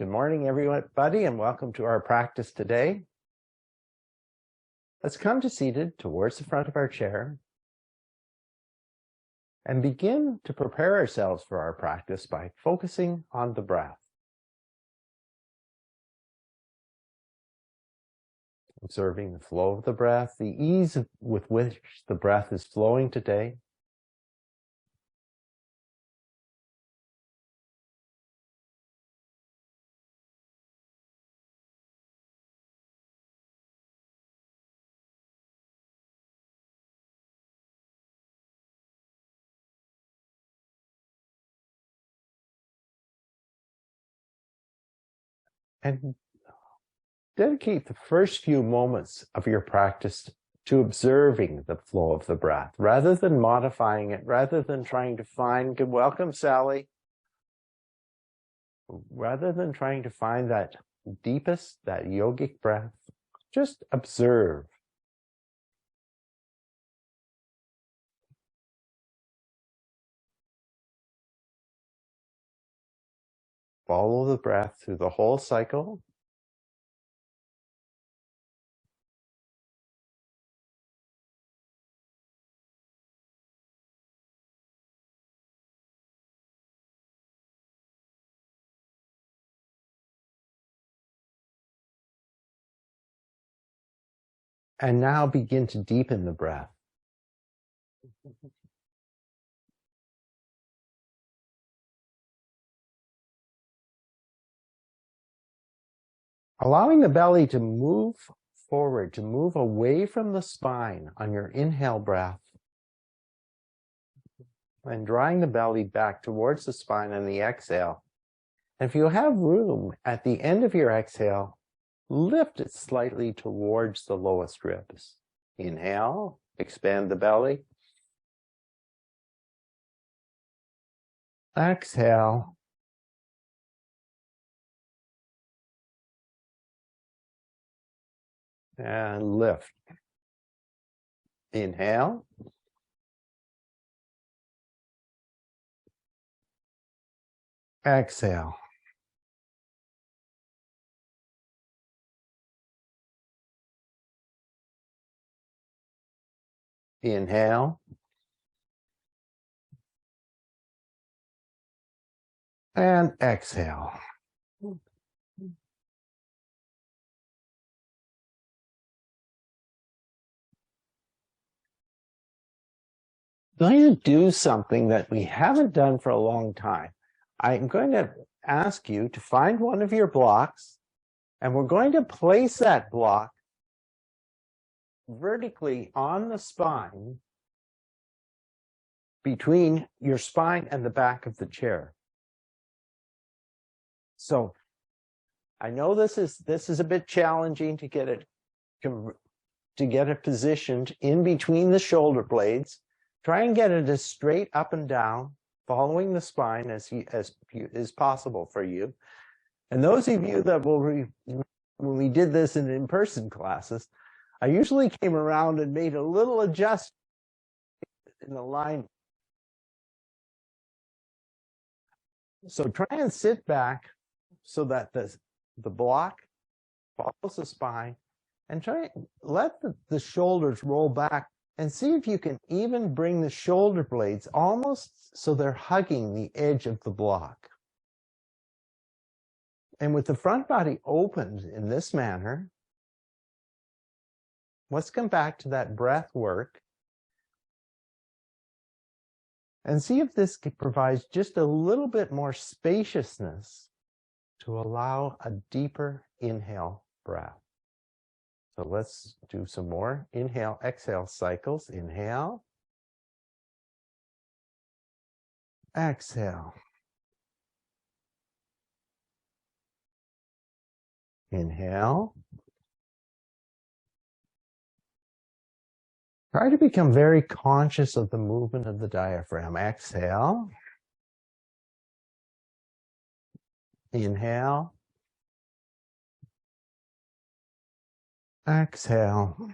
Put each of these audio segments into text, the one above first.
Good morning, everybody, and welcome to our practice today. Let's come to seated towards the front of our chair and begin to prepare ourselves for our practice by focusing on the breath. Observing the flow of the breath, the ease with which the breath is flowing today. And dedicate the first few moments of your practice to observing the flow of the breath, rather than modifying it, rather than trying to find, good welcome, Sally, rather than trying to find that deepest, that yogic breath, just observe. Follow the breath through the whole cycle. And now begin to deepen the breath. Allowing the belly to move forward, to move away from the spine on your inhale breath. And drawing the belly back towards the spine on the exhale. And if you have room at the end of your exhale, lift it slightly towards the lowest ribs. Inhale, expand the belly. Exhale. And lift. Inhale. Exhale. Inhale. And exhale. Going to do something that we haven't done for a long time. I'm going to ask you to find one of your blocks, and we're going to place that block vertically on the spine, between your spine and the back of the chair. So I know this is a bit challenging to get it positioned in between the shoulder blades. Try and get it as straight up and down, following the spine as is possible for you. And those of you that when we did this in in-person classes, I usually came around and made a little adjustment in the line. So try and sit back so that the block follows the spine, and try and let the shoulders roll back, and see if you can even bring the shoulder blades almost so they're hugging the edge of the block. And with the front body opened in this manner, let's come back to that breath work and see if this provides just a little bit more spaciousness to allow a deeper inhale breath. So let's do some more inhale, exhale cycles. Inhale. Exhale. Inhale. Try to become very conscious of the movement of the diaphragm. Exhale. Inhale. Exhale.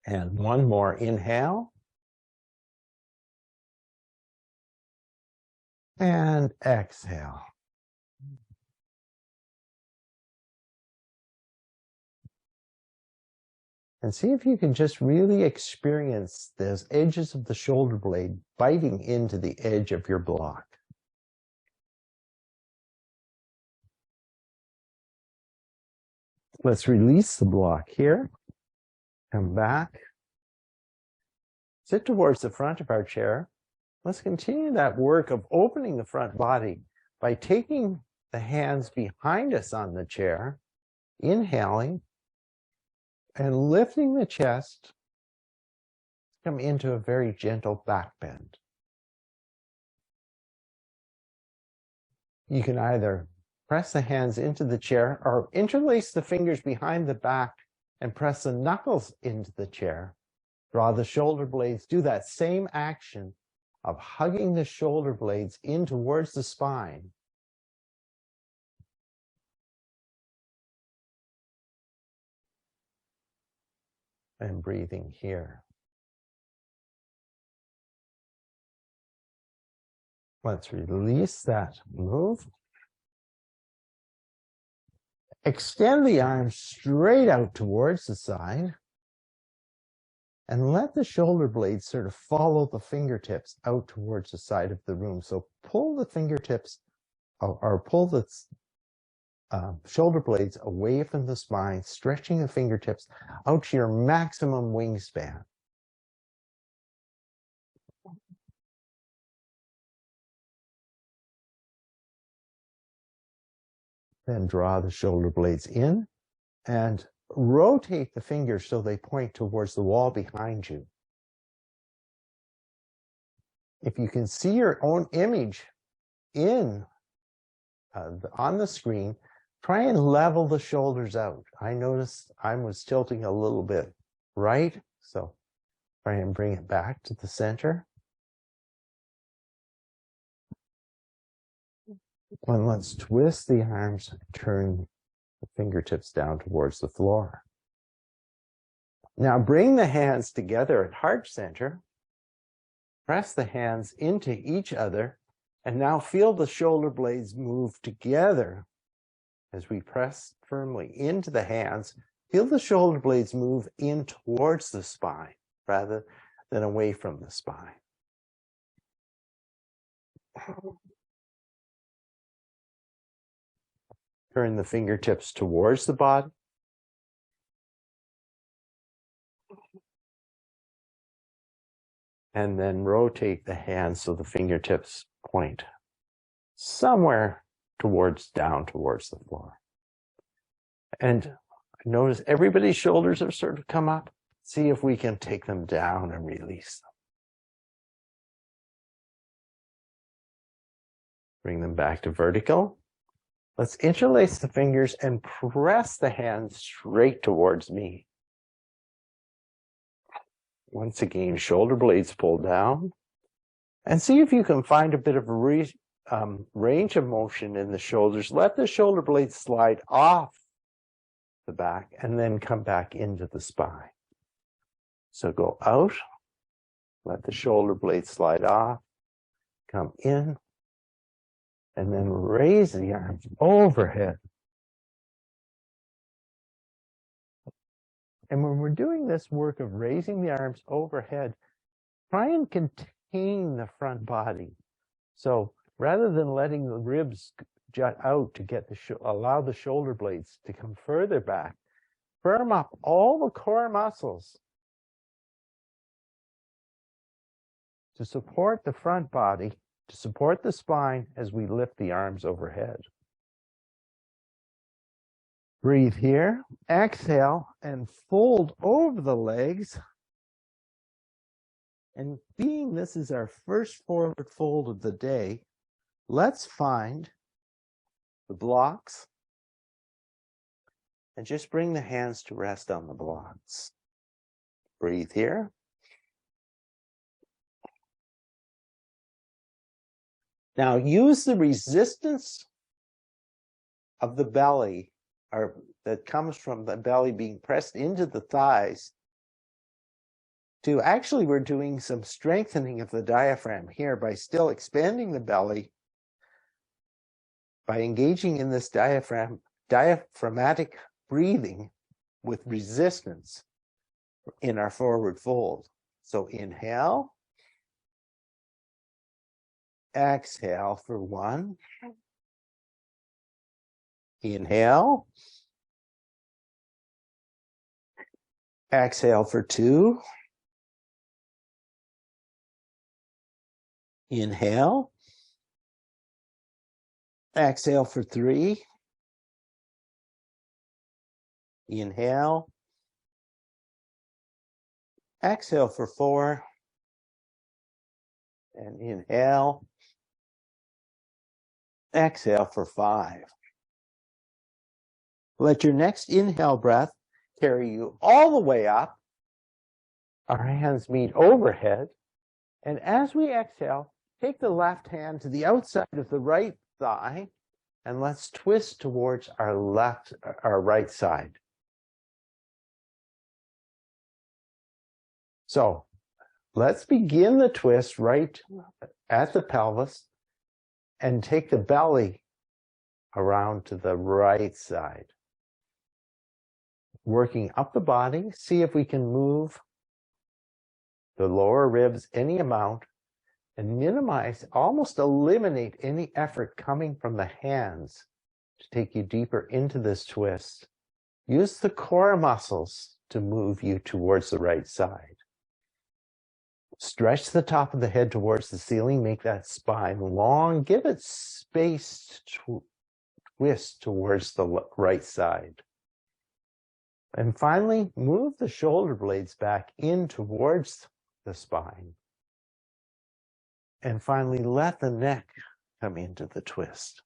And one more. Inhale. And exhale. And see if you can just really experience those edges of the shoulder blade biting into the edge of your block. Let's release the block here. Come back. Sit towards the front of our chair. Let's continue that work of opening the front body by taking the hands behind us on the chair, inhaling, and lifting the chest. Come into a very gentle back bend. You can either press the hands into the chair or interlace the fingers behind the back and press the knuckles into the chair. Draw the shoulder blades. Do that same action of hugging the shoulder blades in towards the spine. And breathing here. Let's release that move. Extend the arms straight out towards the side. And let the shoulder blades sort of follow the fingertips out towards the side of the room. So pull the fingertips or pull the shoulder blades away from the spine, stretching the fingertips out to your maximum wingspan. Then draw the shoulder blades in and rotate the fingers so they point towards the wall behind you. If you can see your own image on the screen, try and level the shoulders out. I noticed I was tilting a little bit right, so try and bring it back to the center. And let's twist the arms and turn the fingertips down towards the floor. Now bring the hands together at heart center. Press the hands into each other. And now feel the shoulder blades move together as we press firmly into the hands. Feel the shoulder blades move in towards the spine rather than away from the spine. Turn the fingertips towards the body. And then rotate the hands so the fingertips point somewhere down towards the floor. And notice everybody's shoulders have sort of come up. See if we can take them down and release them. Bring them back to vertical. Let's interlace the fingers and press the hands straight towards me. Once again, shoulder blades pull down. And see if you can find a bit of range of motion in the shoulders. Let the shoulder blades slide off the back and then come back into the spine. So go out, let the shoulder blades slide off, come in, and then raise the arms overhead. And when we're doing this work of raising the arms overhead, try and contain the front body. So rather than letting the ribs jut out to get allow the shoulder blades to come further back, firm up all the core muscles to support the front body, to support the spine as we lift the arms overhead. Breathe here, exhale, and fold over the legs. And being this is our first forward fold of the day, let's find the blocks and just bring the hands to rest on the blocks. Breathe here. Now use the resistance of the belly, or that comes from the belly being pressed into the thighs, to actually we're doing some strengthening of the diaphragm here by still expanding the belly by engaging in this diaphragmatic breathing with resistance in our forward fold. So inhale, exhale for 1. Inhale, exhale for 2. Inhale, exhale for 3. Inhale, exhale for 4. And inhale, exhale for 5. Let your next inhale breath carry you all the way up. Our hands meet overhead. And as we exhale, take the left hand to the outside of the right thigh, and let's twist towards our right side. So let's begin the twist right at the pelvis and take the belly around to the right side. Working up the body, see if we can move the lower ribs any amount and minimize, almost eliminate any effort coming from the hands to take you deeper into this twist. Use the core muscles to move you towards the right side. Stretch the top of the head towards the ceiling. Make that spine long. Give it space to twist towards the right side. And finally, move the shoulder blades back in towards the spine. And finally, let the neck come into the twist.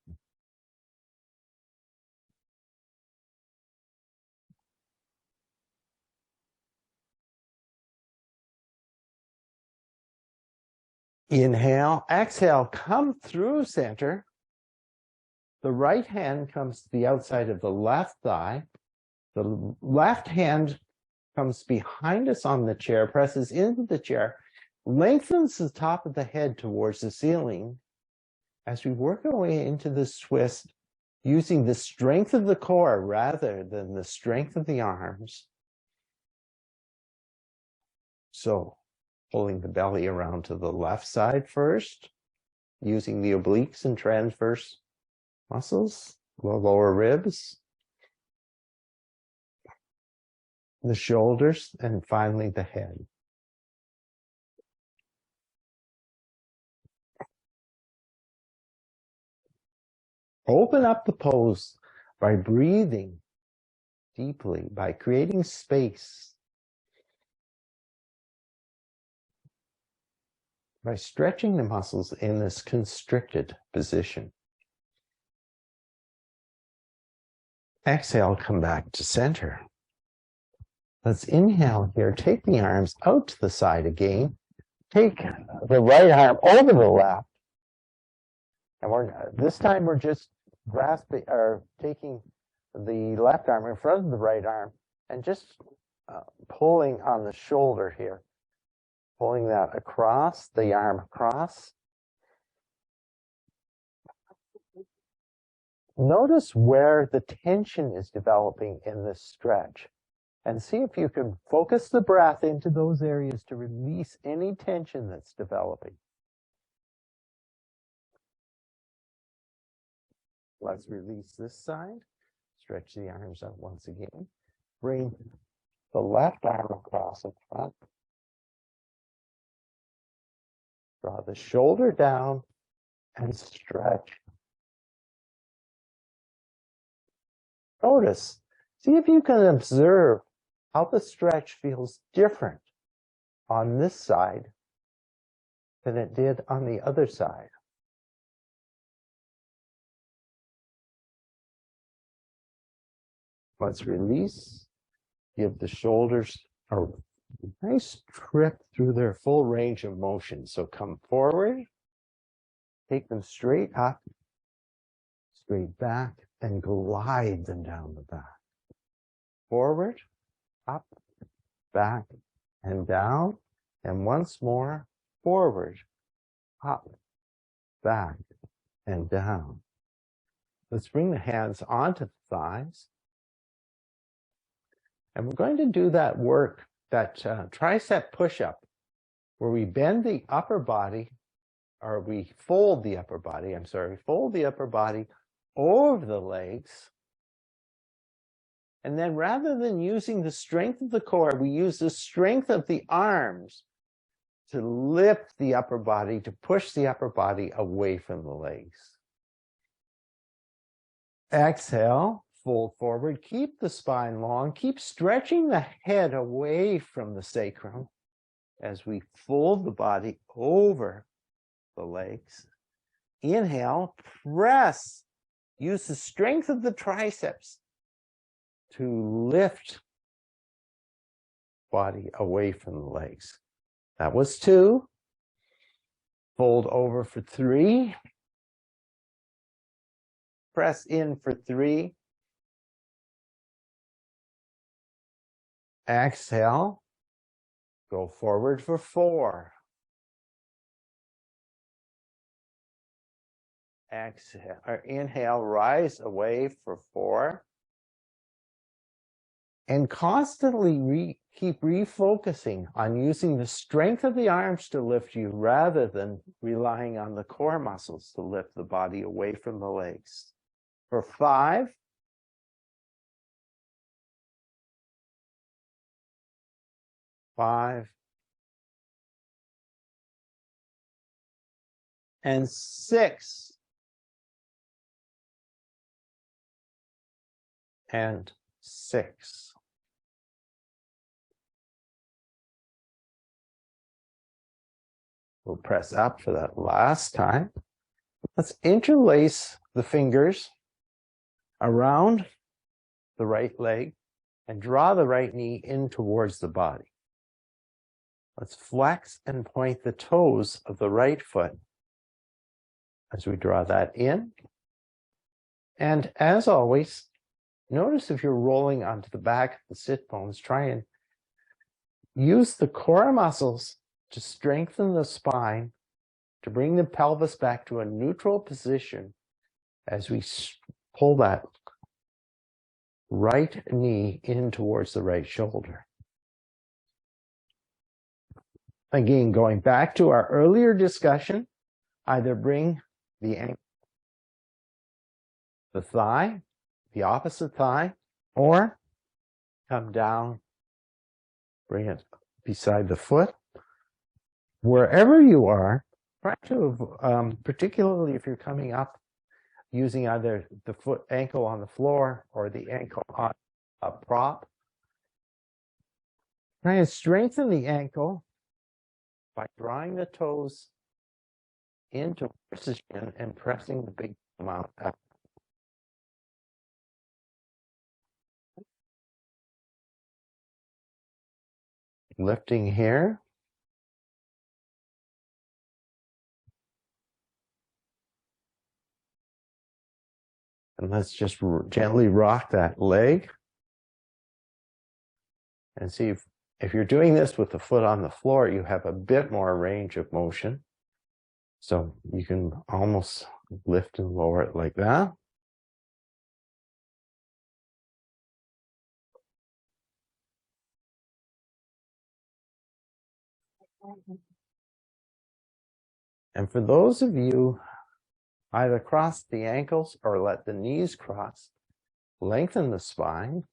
Inhale, exhale, come through center. The right hand comes to the outside of the left thigh. The left hand comes behind us on the chair, presses into the chair, lengthens the top of the head towards the ceiling. As we work our way into this twist, using the strength of the core rather than the strength of the arms. So, pulling the belly around to the left side first, using the obliques and transverse muscles, the lower ribs, the shoulders, and finally the head. Open up the pose by breathing deeply, by creating space, by stretching the muscles in this constricted position. Exhale, come back to center. Let's inhale here. Take the arms out to the side again. Take the right arm over the left. And this time we're just grasping or taking the left arm in front of the right arm and just pulling on the shoulder here. Pulling that across, the arm across. Notice where the tension is developing in this stretch. And see if you can focus the breath into those areas to release any tension that's developing. Let's release this side. Stretch the arms out once again. Bring the left arm across in front. Draw the shoulder down and stretch. Notice, see if you can observe how the stretch feels different on this side than it did on the other side. Let's release. Give the shoulders a nice trip through their full range of motion. So come forward, take them straight up, straight back, and glide them down the back. Forward, up, back, and down. And once more, forward, up, back, and down. Let's bring the hands onto the thighs. And we're going to do that work, that tricep push-up, where we bend the upper body, or we fold the upper body, fold the upper body over the legs. And then rather than using the strength of the core, we use the strength of the arms to lift the upper body, to push the upper body away from the legs. Exhale, fold forward, keep the spine long, keep stretching the head away from the sacrum as we fold the body over the legs. Inhale, press, use the strength of the triceps to lift body away from the legs. That was 2. Fold over for 3. Press in for 3. Exhale. Go forward for 4. Exhale, or inhale, rise away for 4. And constantly keep refocusing on using the strength of the arms to lift you rather than relying on the core muscles to lift the body away from the legs. For 5. 5. And 6. And 6. We'll press up for that last time. Let's interlace the fingers around the right leg and draw the right knee in towards the body. Let's flex and point the toes of the right foot as we draw that in. And as always, notice if you're rolling onto the back of the sit bones, try and use the core muscles to strengthen the spine, to bring the pelvis back to a neutral position as we pull that right knee in towards the right shoulder. Again, going back to our earlier discussion, either bring the ankle, the thigh, the opposite thigh, or come down, bring it beside the foot. Wherever you are, try to, particularly if you're coming up using either the foot ankle on the floor or the ankle on a prop, try and strengthen the ankle by drawing the toes into position and pressing the big amount up. Lifting here. And let's just gently rock that leg. And see if you're doing this with the foot on the floor, you have a bit more range of motion. So you can almost lift and lower it like that. And for those of you, either cross the ankles or let the knees cross, lengthen the spine.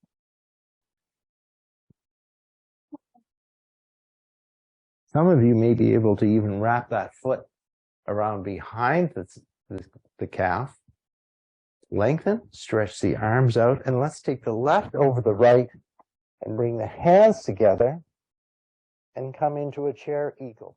Some of you may be able to even wrap that foot around behind the calf. Lengthen, stretch the arms out, and let's take the left over the right and bring the hands together and come into a chair eagle.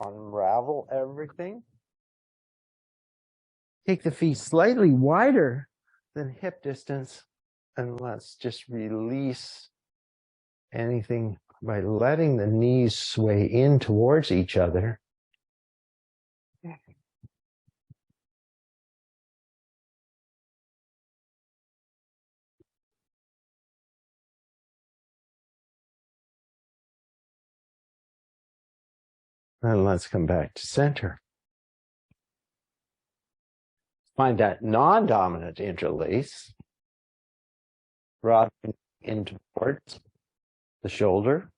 Unravel everything. Take the feet slightly wider than hip distance, and let's just release anything by letting the knees sway in towards each other. And let's come back to center. Find that non-dominant interlace. Draw in towards the shoulder.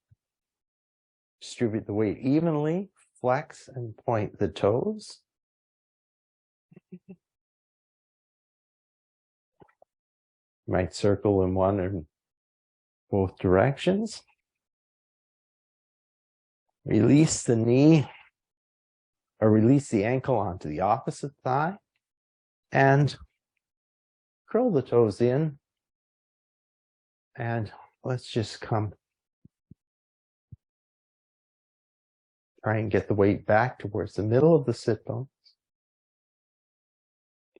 Distribute the weight evenly. Flex and point the toes. Might circle in one or both directions. Release the knee or release the ankle onto the opposite thigh and curl the toes in. And let's just come. Try and get the weight back towards the middle of the sit bones.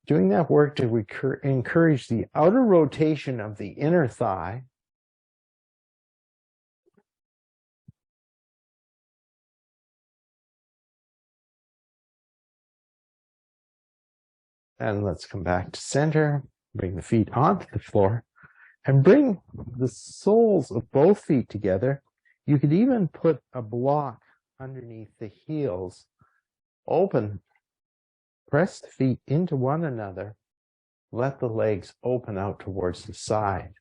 Doing that work to encourage the outer rotation of the inner thigh. And let's come back to center, bring the feet onto the floor, and bring the soles of both feet together. You could even put a block underneath the heels, open, press the feet into one another, let the legs open out towards the side.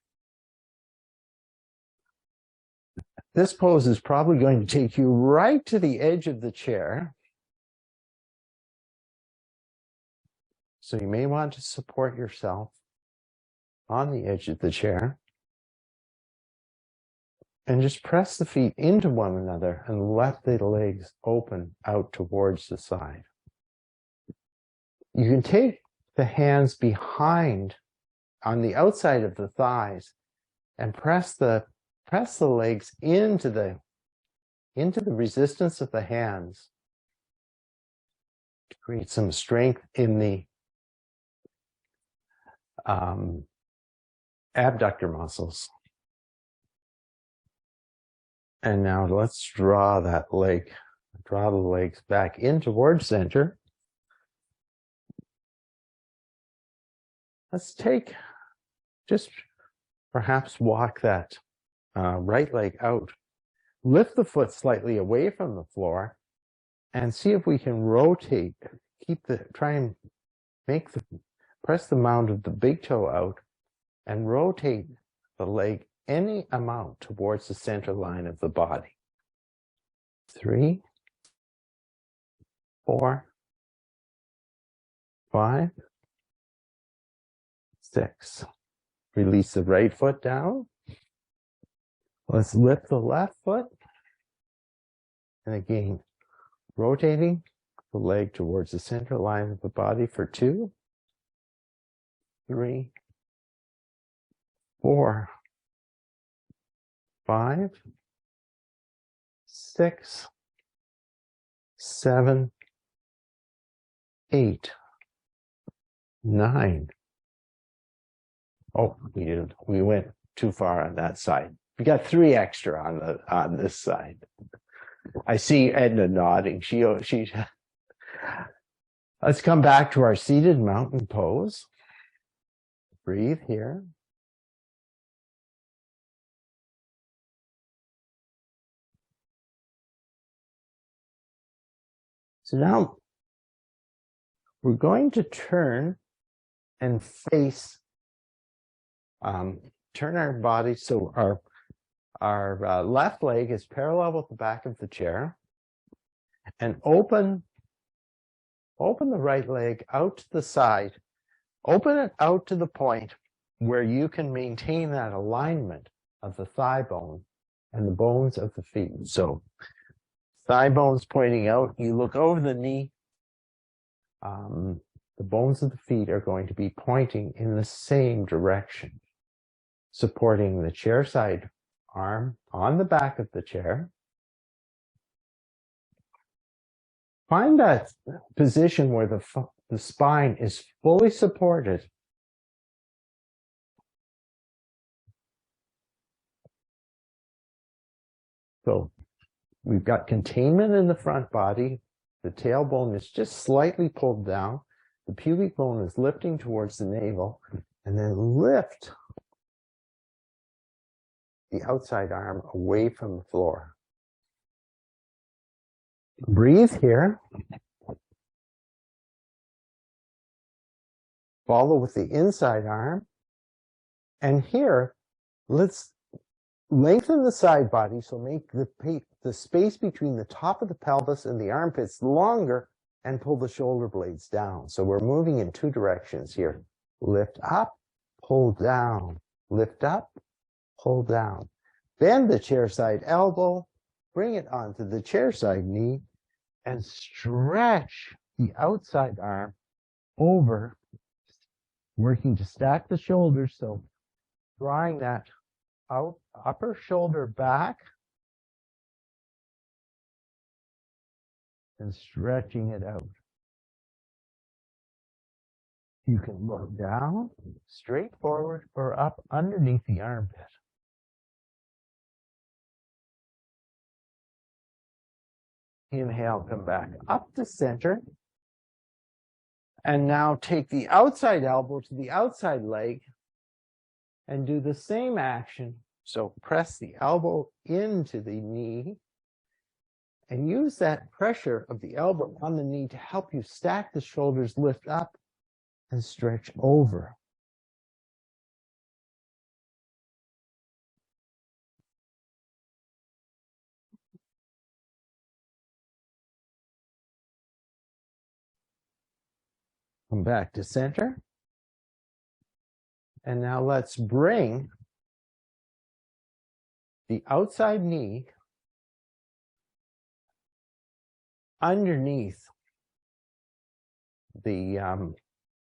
This pose is probably going to take you right to the edge of the chair. So you may want to support yourself on the edge of the chair and just press the feet into one another and let the legs open out towards the side. You can take the hands behind on the outside of the thighs and press the legs into the resistance of the hands to create some strength in the abductor muscles. And now let's draw the legs back in towards center. Let's just perhaps walk that right leg out. Lift the foot slightly away from the floor and see if we can rotate, press the mound of the big toe out and rotate the leg any amount towards the center line of the body. 3, 4, 5, 6. Release the right foot down. Let's lift the left foot. And again, rotating the leg towards the center line of the body for 2, 3, 4, 5, 6, 7, 8, 9. Oh, we went too far on that side. We got 3 extra on this side. I see Edna nodding. Let's come back to our seated mountain pose. Breathe here. So now we're going to turn and face, turn our body so our left leg is parallel with the back of the chair, and open the right leg out to the side. Open it out to the point where you can maintain that alignment of the thigh bone and the bones of the feet. So thigh bones pointing out, you look over the knee. The bones of the feet are going to be pointing in the same direction, supporting the chair side arm on the back of the chair. Find that position where the spine is fully supported. So we've got containment in the front body. The tailbone is just slightly pulled down. The pubic bone is lifting towards the navel, and then lift the outside arm away from the floor. Breathe here. Follow with the inside arm. And here, let's lengthen the side body, so make the space between the top of the pelvis and the armpits longer, and pull the shoulder blades down. So we're moving in two directions here. Lift up, pull down. Lift up, pull down. Bend the chair side elbow, bring it onto the chair side knee, and stretch the outside arm over, working to stack the shoulders, so drawing that upper shoulder back and stretching it out. You can look down, straight forward, or up underneath the armpit. Inhale, come back up to center. And now take the outside elbow to the outside leg and do the same action. So press the elbow into the knee and use that pressure of the elbow on the knee to help you stack the shoulders, lift up, and stretch over. Come back to center. And now let's bring the outside knee underneath the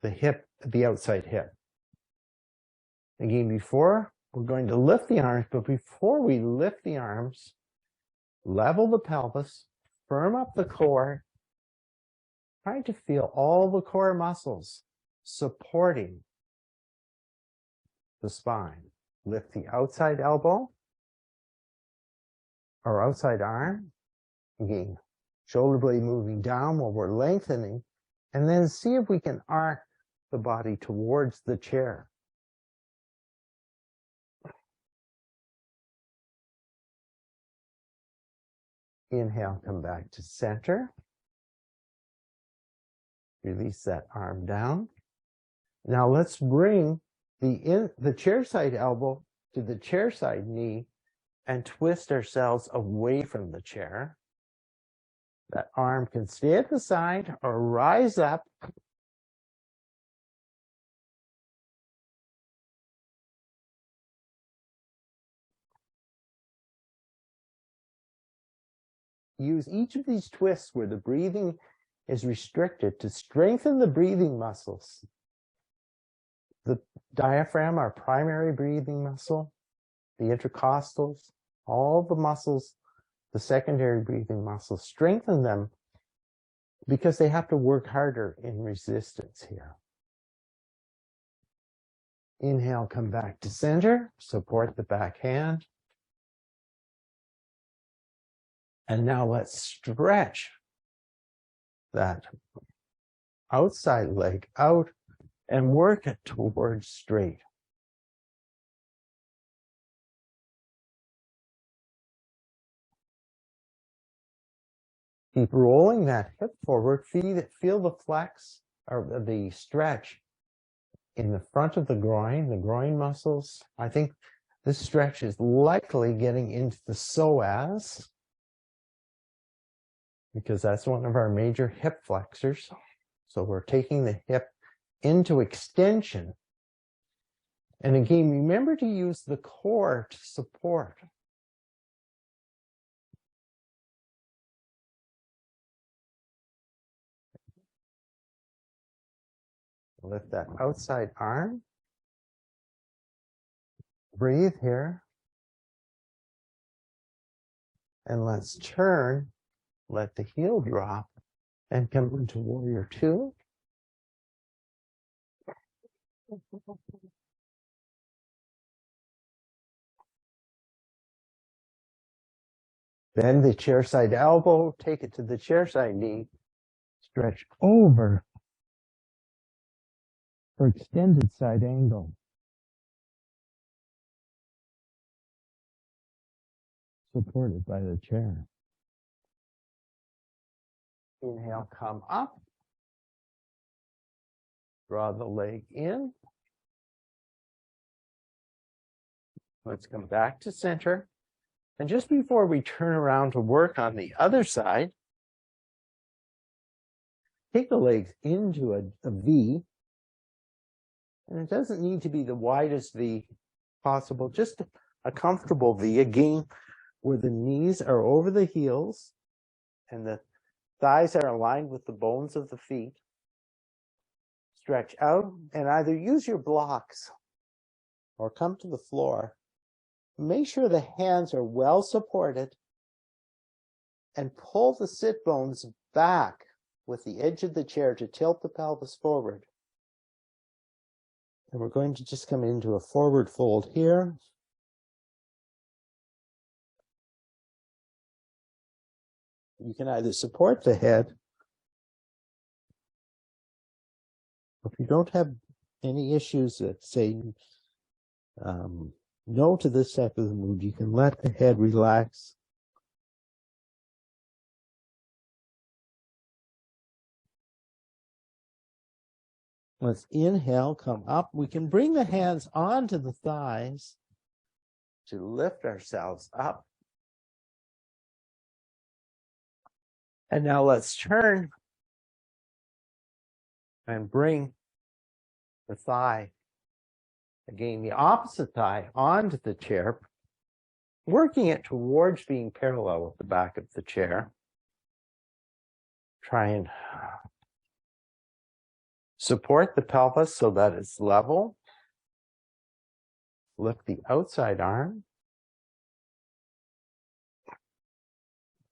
hip, the outside hip. Again, before we're going to lift the arms, but before we lift the arms, level the pelvis, firm up the core, trying to feel all the core muscles supporting the spine. Lift the outside elbow or outside arm. Again, shoulder blade moving down while we're lengthening, and then see if we can arc the body towards the chair. Inhale, come back to center. Release that arm down. Now let's bring the chair side elbow to the chair side knee and twist ourselves away from the chair. That arm can stay at the side or rise up. Use each of these twists where the breathing is restricted to strengthen the breathing muscles. The diaphragm, our primary breathing muscle, the intercostals, all the muscles, the secondary breathing muscles, strengthen them because they have to work harder in resistance here. Inhale, come back to center, support the back hand. And now let's stretch that outside leg out and work it towards straight. Keep rolling that hip forward. Feel the flex or the stretch in the front of the groin muscles. I think this stretch is likely getting into the psoas, because that's one of our major hip flexors. So we're taking the hip into extension. And again, remember to use the core to support. Lift that outside arm. Breathe here. And let's turn, let the heel drop, and come into warrior two. Bend the chair side elbow, take it to the chair side knee, stretch over for extended side angle. Supported by the chair. Inhale, come up. Draw the leg in. Let's come back to center. And just before we turn around to work on the other side, take the legs into a V. And it doesn't need to be the widest V possible, just a comfortable V, again, where the knees are over the heels and the thighs are aligned with the bones of the feet. Stretch out and either use your blocks or come to the floor. Make sure the hands are well supported and pull the sit bones back with the edge of the chair to tilt the pelvis forward. And we're going to just come into a forward fold here. You can either support the head. If you don't have any issues that say no to this type of move, you can let the head relax. Let's inhale, come up. We can bring the hands onto the thighs to lift ourselves up. And now let's turn and bring the thigh, again, the opposite thigh onto the chair, working it towards being parallel with the back of the chair. Try and support the pelvis so that it's level. Lift the outside arm.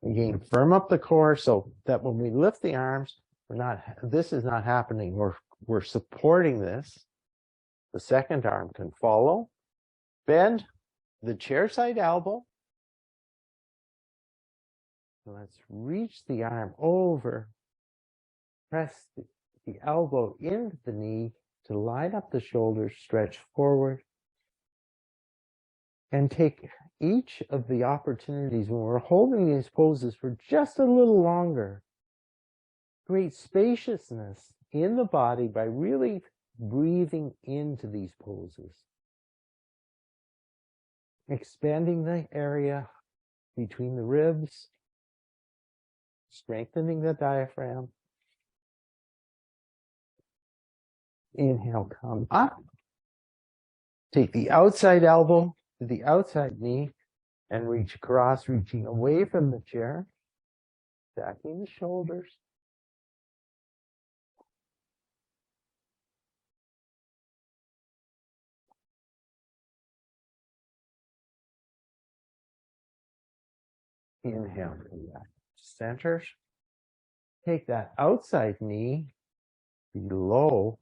Again, firm up the core so that when we lift the arms, this is not happening. We're supporting this. The second arm can follow. Bend the chair side elbow. Let's reach the arm over. Press the elbow into the knee to line up the shoulders, stretch forward. And take each of the opportunities when we're holding these poses for just a little longer. Create spaciousness in the body by really breathing into these poses. Expanding the area between the ribs, strengthening the diaphragm. Inhale, come up. Take the outside elbow to the outside knee and reach across, reaching away from the chair, stacking the shoulders. Inhale, come back to center. Take that outside knee below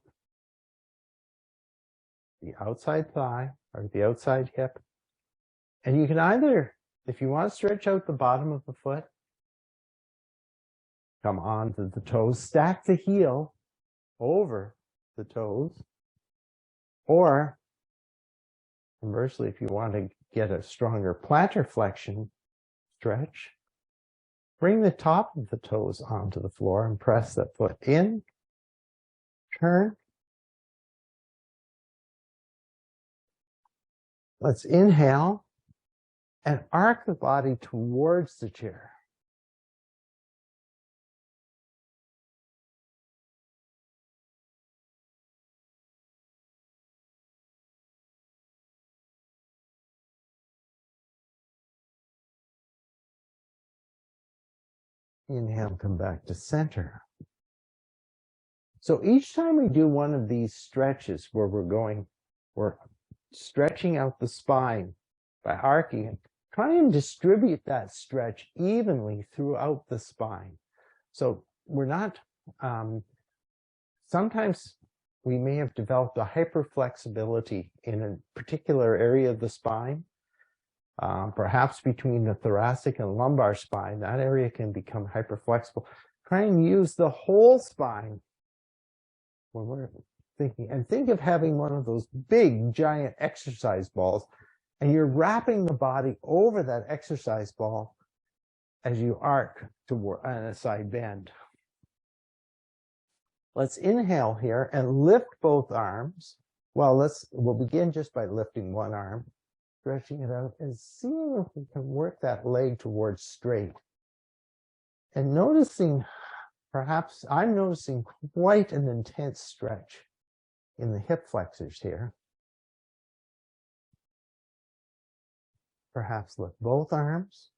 the outside thigh or the outside hip. And you can either, if you want to stretch out the bottom of the foot, come onto the toes, stack the heel over the toes, or conversely, if you want to get a stronger plantar flexion stretch, bring the top of the toes onto the floor and press that foot in, turn. Let's inhale and arc the body towards the chair. Inhale, come back to center. So each time we do one of these stretches where we're stretching out the spine by arcing it, try and distribute that stretch evenly throughout the spine. So we're not, sometimes we may have developed a hyperflexibility in a particular area of the spine. Perhaps between the thoracic and lumbar spine, that area can become hyperflexible. Try and use the whole spine when we're thinking, and think of having one of those big giant exercise balls, and you're wrapping the body over that exercise ball as you arc toward a side bend. Let's inhale here and lift both arms. Well, we'll begin just by lifting one arm, stretching it out, and seeing if we can work that leg towards straight. And noticing, perhaps I'm noticing quite an intense stretch in the hip flexors here. Perhaps lift both arms.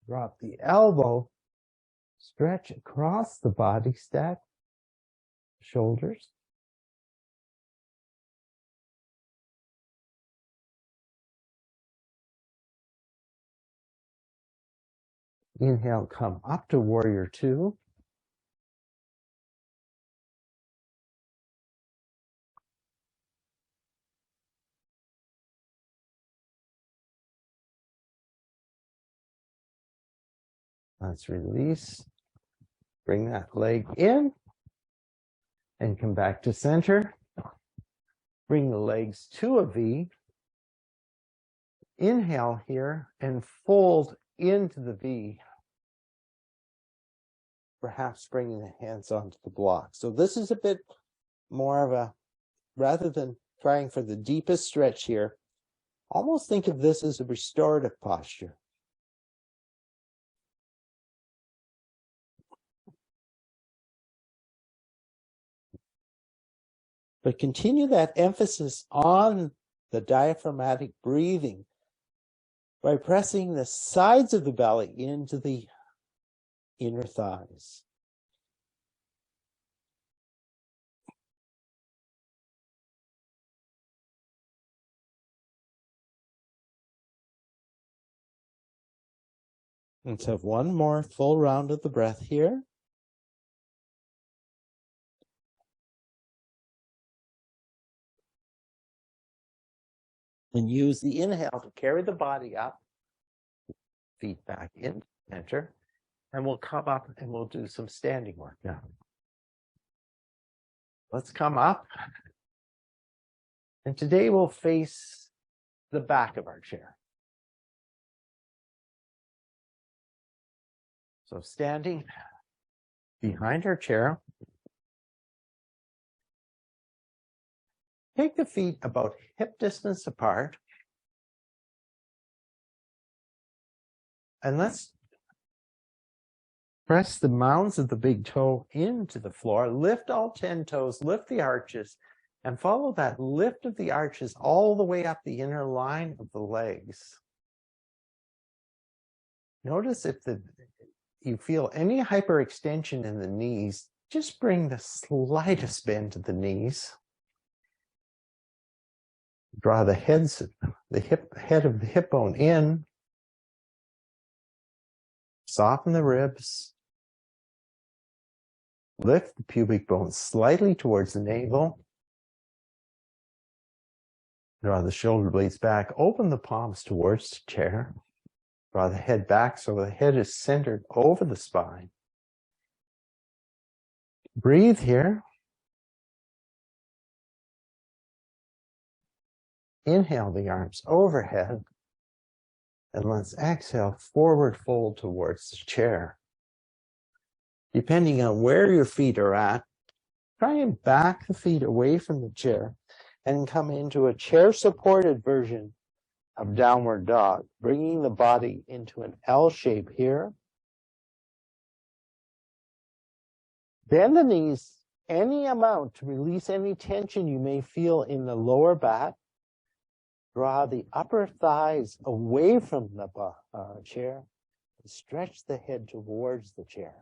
Drop the elbow. Stretch across the body, stack shoulders. Inhale, come up to warrior two. Let's release. Bring that leg in and come back to center. Bring the legs to a V. Inhale here and fold into the V. Perhaps bringing the hands onto the block. So this is a bit more of a, rather than trying for the deepest stretch here, almost think of this as a restorative posture. But continue that emphasis on the diaphragmatic breathing by pressing the sides of the belly into the inner thighs. Let's have one more full round of the breath here. And use the inhale to carry the body up, feet back in, center, and we'll come up and we'll do some standing work now. Let's come up. And today we'll face the back of our chair. So standing behind our chair, take the feet about hip distance apart. And let's press the mounds of the big toe into the floor. Lift all 10 toes, lift the arches, and follow that lift of the arches all the way up the inner line of the legs. Notice if you feel any hyperextension in the knees, just bring the slightest bend to the knees. Draw the head of the hip bone in. Soften the ribs. Lift the pubic bone slightly towards the navel. Draw the shoulder blades back. Open the palms towards the chair. Draw the head back so the head is centered over the spine. Breathe here. Inhale the arms overhead. And let's exhale, forward fold towards the chair. Depending on where your feet are at, try and back the feet away from the chair and come into a chair-supported version of downward dog, bringing the body into an L shape here. Bend the knees any amount to release any tension you may feel in the lower back. Draw the upper thighs away from the chair and stretch the head towards the chair.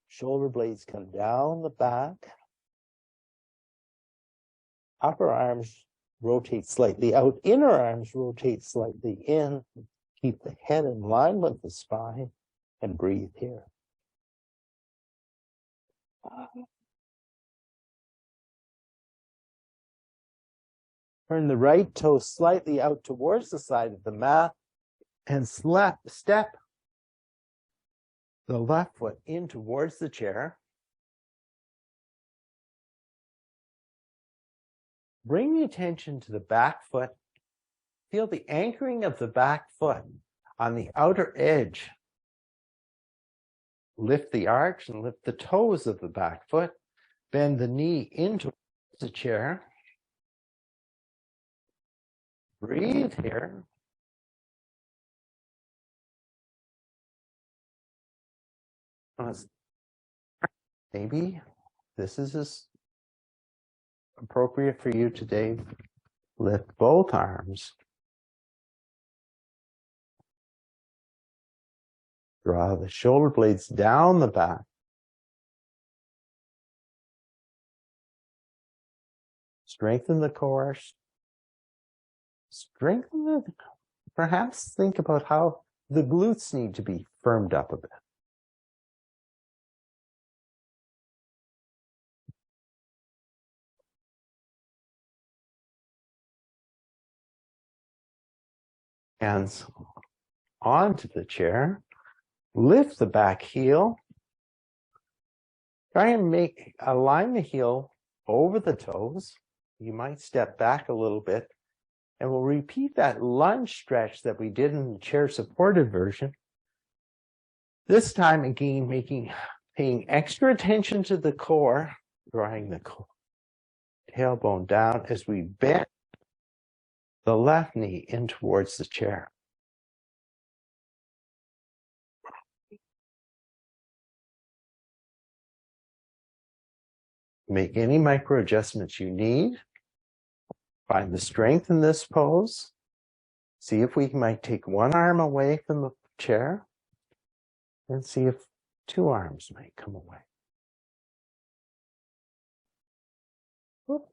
Shoulder blades come down the back. Upper arms rotate slightly out. Inner arms rotate slightly in. Keep the head in line with the spine and breathe here. Turn the right toe slightly out towards the side of the mat and step the left foot in towards the chair. Bring the attention to the back foot. Feel the anchoring of the back foot on the outer edge Lift the arch and lift the toes of the back foot. Bend the knee into the chair. Breathe here. Maybe this is as appropriate for you today. Lift both arms. Draw the shoulder blades down the back. Strengthen the core. Strengthen the, perhaps think about how the glutes need to be firmed up a bit. Hands onto the chair. Lift the back heel. Try and align the heel over the toes. You might step back a little bit. And we'll repeat that lunge stretch that we did in the chair supported version. This time again, paying extra attention to the core, drawing the tailbone down as we bend the left knee in towards the chair. Make any micro adjustments you need. Find the strength in this pose. See if we might take one arm away from the chair and see if two arms might come away. Whoop.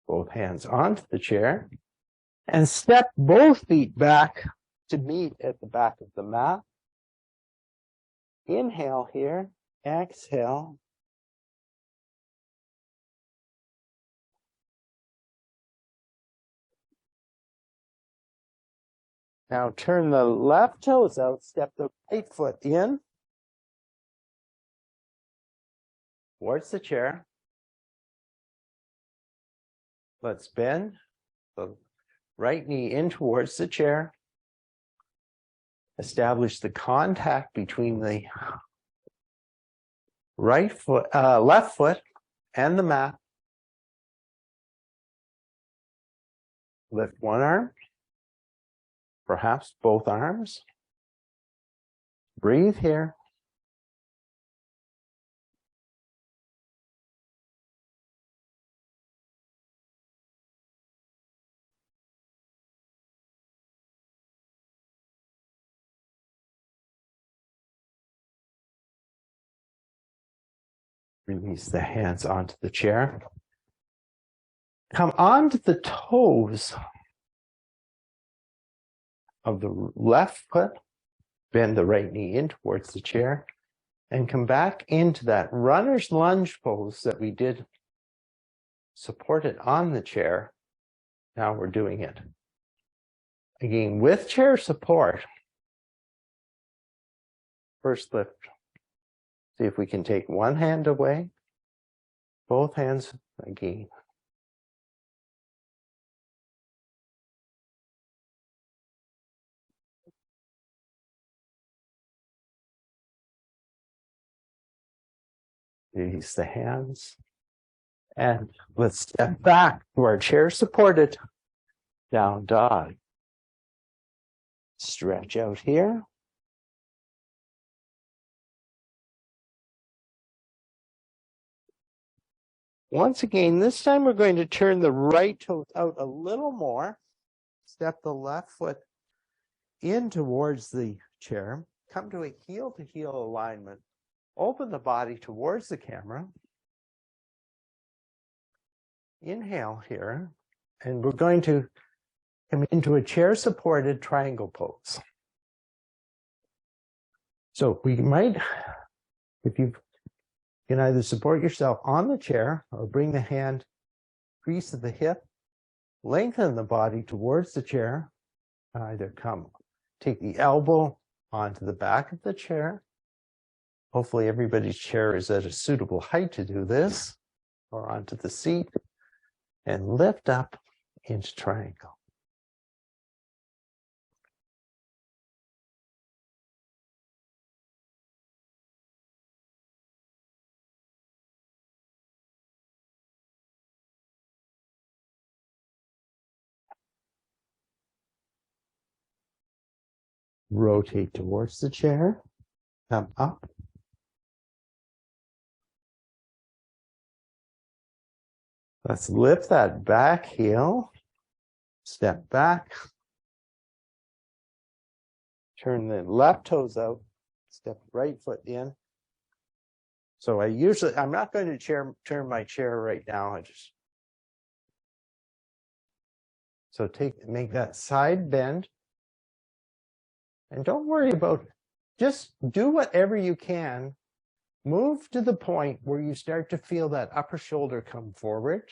Both hands onto the chair and step both feet back to meet at the back of the mat. Inhale here, exhale. Now turn the left toes out, step the right foot in towards the chair. Let's bend the right knee in towards the chair. Establish the contact between the left foot and the mat. Lift one arm, perhaps both arms. Breathe here. Release the hands onto the chair. Come onto the toes of the left foot. Bend the right knee in towards the chair. And come back into that runner's lunge pose that we did supported on the chair. Now we're doing it again with chair support. First lift. See if we can take one hand away, both hands again. Release the hands. And let's step back to our chair supported down dog. Stretch out here. Once again, this time we're going to turn the right toe out a little more. Step the left foot in towards the chair. Come to a heel-to-heel alignment. Open the body towards the camera. Inhale here. And we're going to come into a chair-supported triangle pose. So we might, if you can either support yourself on the chair or bring the hand crease of the hip, lengthen the body towards the chair, either take the elbow onto the back of the chair. Hopefully everybody's chair is at a suitable height to do this, or onto the seat, and lift up into triangle. Rotate towards the chair. Come up. Let's lift that back heel. Step back. Turn the left toes out. Step right foot in. So I'm not going to turn my chair right now. So make that side bend. And don't worry about, just do whatever you can. Move to the point where you start to feel that upper shoulder come forward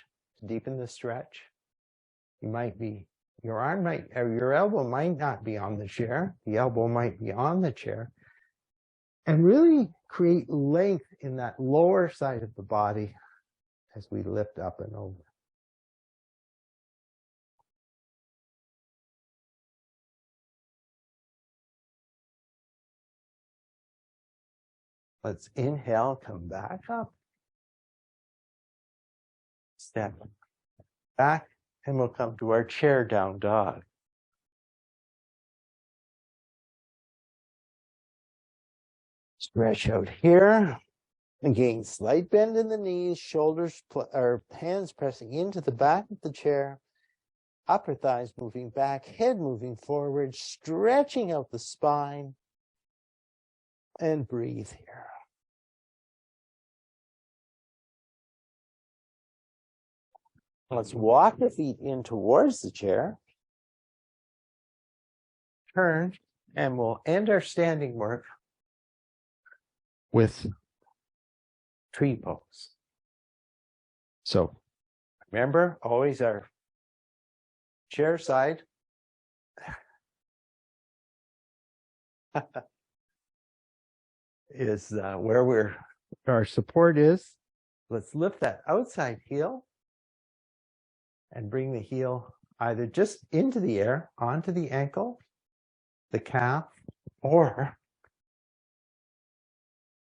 to deepen the stretch. Your elbow might not be on the chair. The elbow might be on the chair. And really create length in that lower side of the body as we lift up and over. Let's inhale, come back up. Step back, and we'll come to our chair down dog. Stretch out here. Again, slight bend in the knees, hands pressing into the back of the chair. Upper thighs moving back, head moving forward, stretching out the spine. And breathe here. Let's walk the feet in towards the chair. Turn, and we'll end our standing work with tree pose. So remember, always our chair side is where our support is. Let's lift that outside heel and bring the heel either just into the air, onto the ankle, the calf, or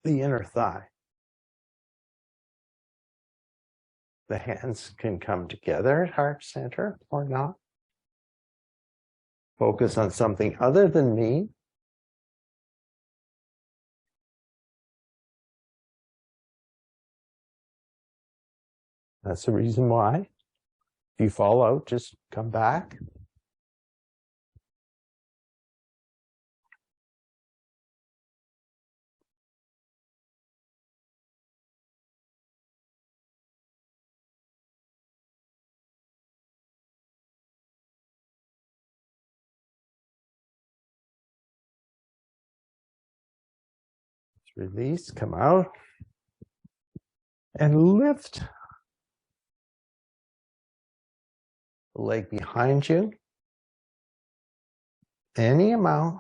the inner thigh. The hands can come together at heart center or not. Focus on something other than me. That's the reason why. If you fall out, just come back. Release, come out, and lift the leg behind you. Any amount.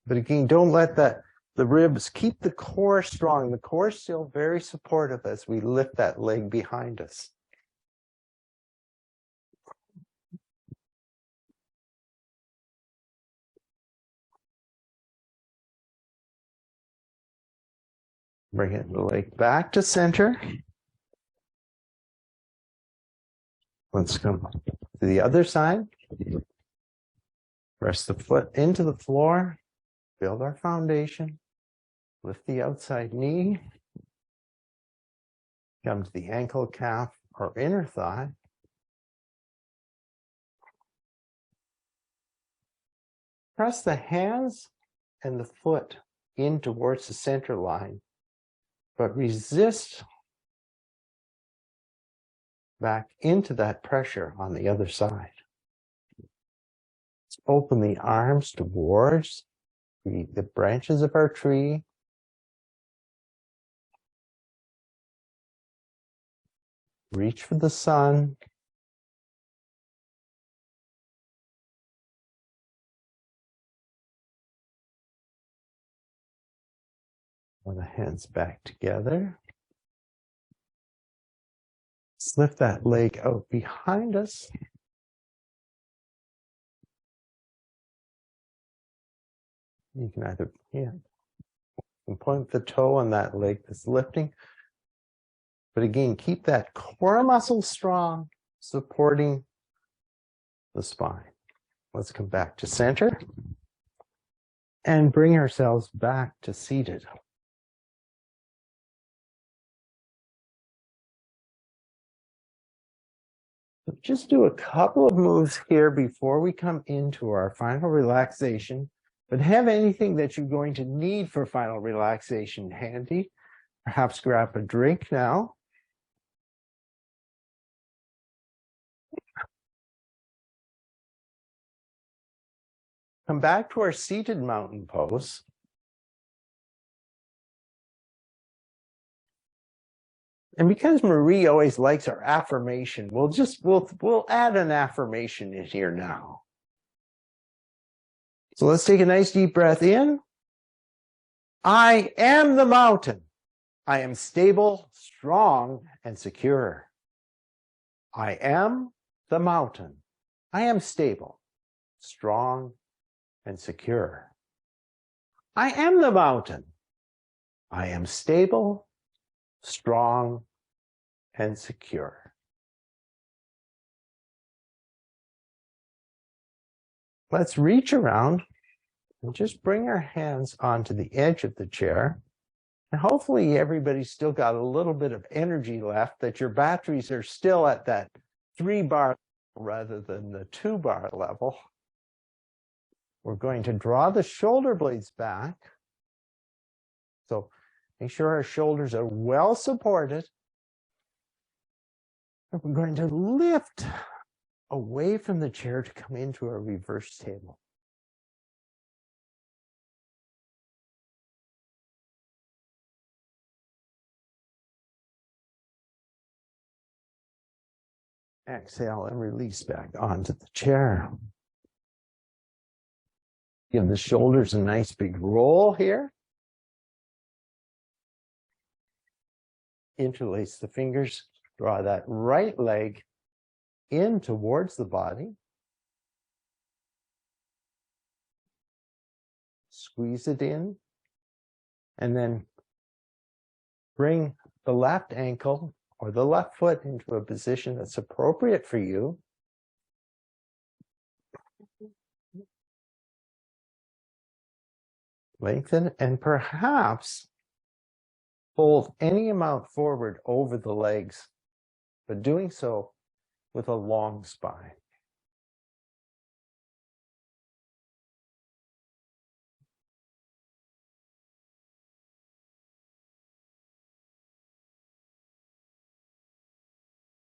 But again, don't let the ribs, keep the core strong. The core is still very supportive as we lift that leg behind us. Bring the leg back to center. Let's come to the other side. Press the foot into the floor. Build our foundation. Lift the outside knee. Come to the ankle, calf, or inner thigh. Press the hands and the foot in towards the center line, but resist back into that pressure on the other side. Let's open the arms towards the branches of our tree. Reach for the sun. Pull the hands back together. Let's lift that leg out behind us. You can either point the toe on that leg that's lifting. But again, keep that core muscle strong, supporting the spine. Let's come back to center. and bring ourselves back to seated. So just do a couple of moves here before we come into our final relaxation, but have anything that you're going to need for final relaxation handy. Perhaps grab a drink now. Come back to our seated mountain pose. And because Marie always likes our affirmation, we'll add an affirmation in here now. So let's take a nice deep breath in. I am the mountain. I am stable, strong, and secure. I am the mountain. I am stable, strong, and secure. I am the mountain. I am stable, strong, and secure. Let's reach around and just bring our hands onto the edge of the chair. And hopefully everybody's still got a little bit of energy left, that your batteries are still at that 3-bar rather than the 2-bar level. We're going to draw the shoulder blades back. So make sure our shoulders are well supported. And we're going to lift away from the chair to come into a reverse table. Exhale and release back onto the chair. Give the shoulders a nice big roll here. Interlace the fingers. Draw that right leg in towards the body. Squeeze it in. And then bring the left ankle or the left foot into a position that's appropriate for you. Lengthen and perhaps fold any amount forward over the legs, but doing so with a long spine.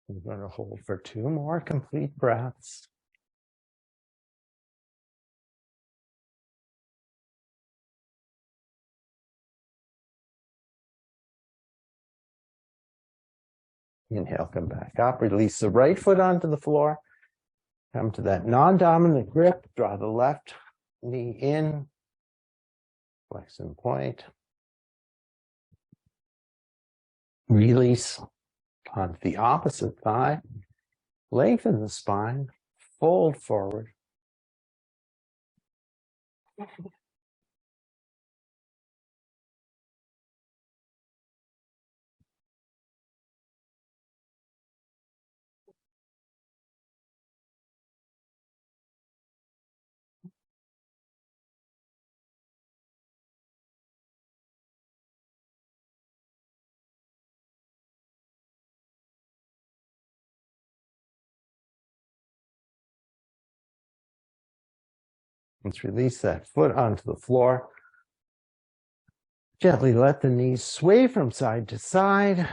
We're going to hold for 2 more complete breaths. Inhale, come back up. Release the right foot onto the floor. Come to that non-dominant grip. Draw the left knee in. Flex and point. Release onto the opposite thigh. Lengthen the spine. Fold forward. Let's release that foot onto the floor. Gently let the knees sway from side to side.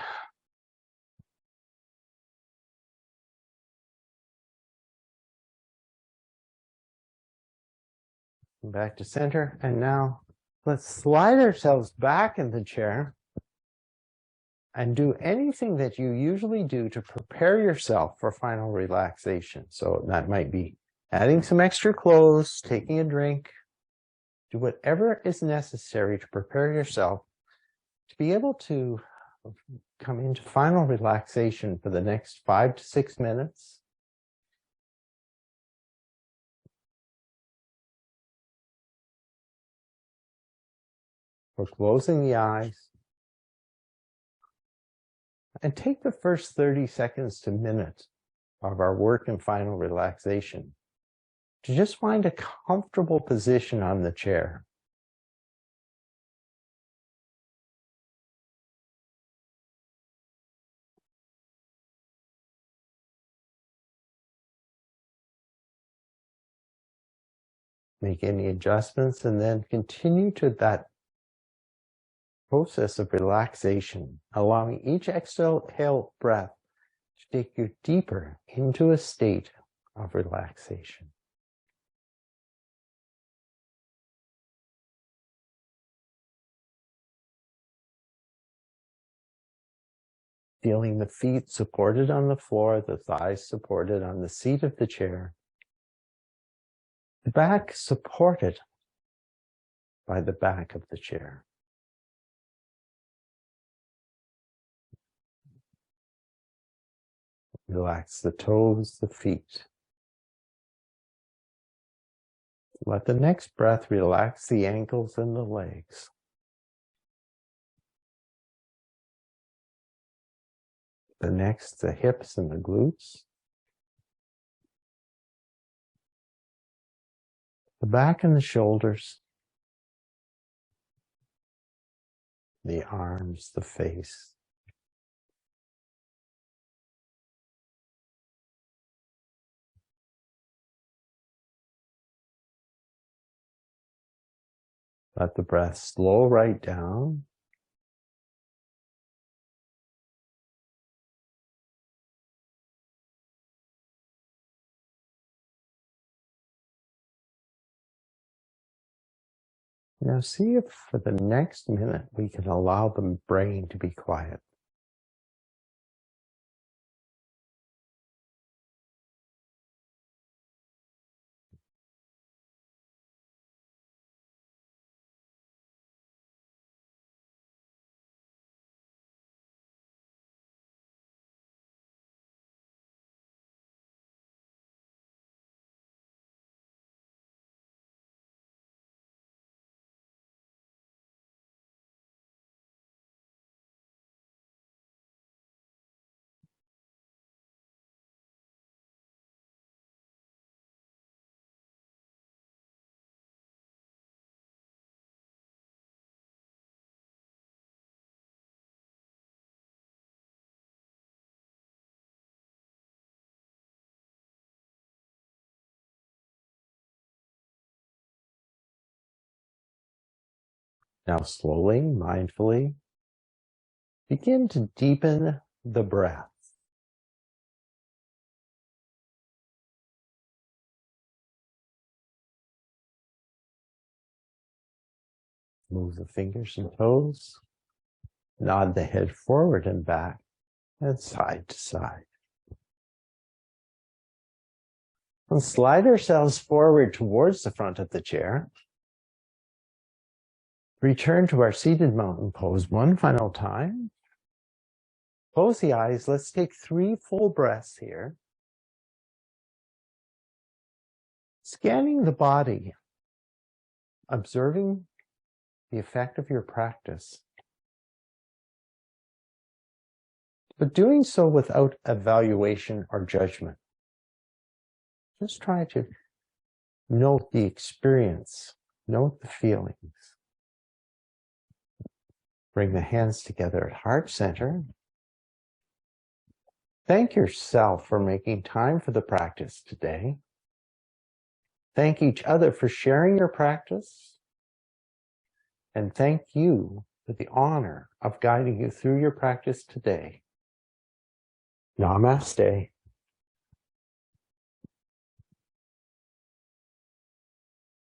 Back to center. And now let's slide ourselves back in the chair and do anything that you usually do to prepare yourself for final relaxation. So that might be adding some extra clothes, taking a drink. Do whatever is necessary to prepare yourself to be able to come into final relaxation for the next 5 to 6 minutes. We're closing the eyes. And take the first 30 seconds to minute of our work in final relaxation to just find a comfortable position on the chair. make any adjustments, and then continue to that process of relaxation, allowing each exhale breath to take you deeper into a state of relaxation. Feeling the feet supported on the floor, the thighs supported on the seat of the chair, the back supported by the back of the chair. Relax the toes, the feet. Let the next breath relax the ankles and the legs. The next, the hips and the glutes. The back and the shoulders. The arms, the face. Let the breath slow right down. Now see if for the next minute we can allow the brain to be quiet. Now slowly, mindfully, begin to deepen the breath. Move the fingers and toes. Nod the head forward and back and side to side. And slide ourselves forward towards the front of the chair. Return to our seated mountain pose one final time. Close the eyes. Let's take 3 full breaths here. Scanning the body, observing the effect of your practice, but doing so without evaluation or judgment. Just try to note the experience, note the feelings. Bring the hands together at heart center. Thank yourself for making time for the practice today. Thank each other for sharing your practice. And thank you for the honor of guiding you through your practice today. Namaste.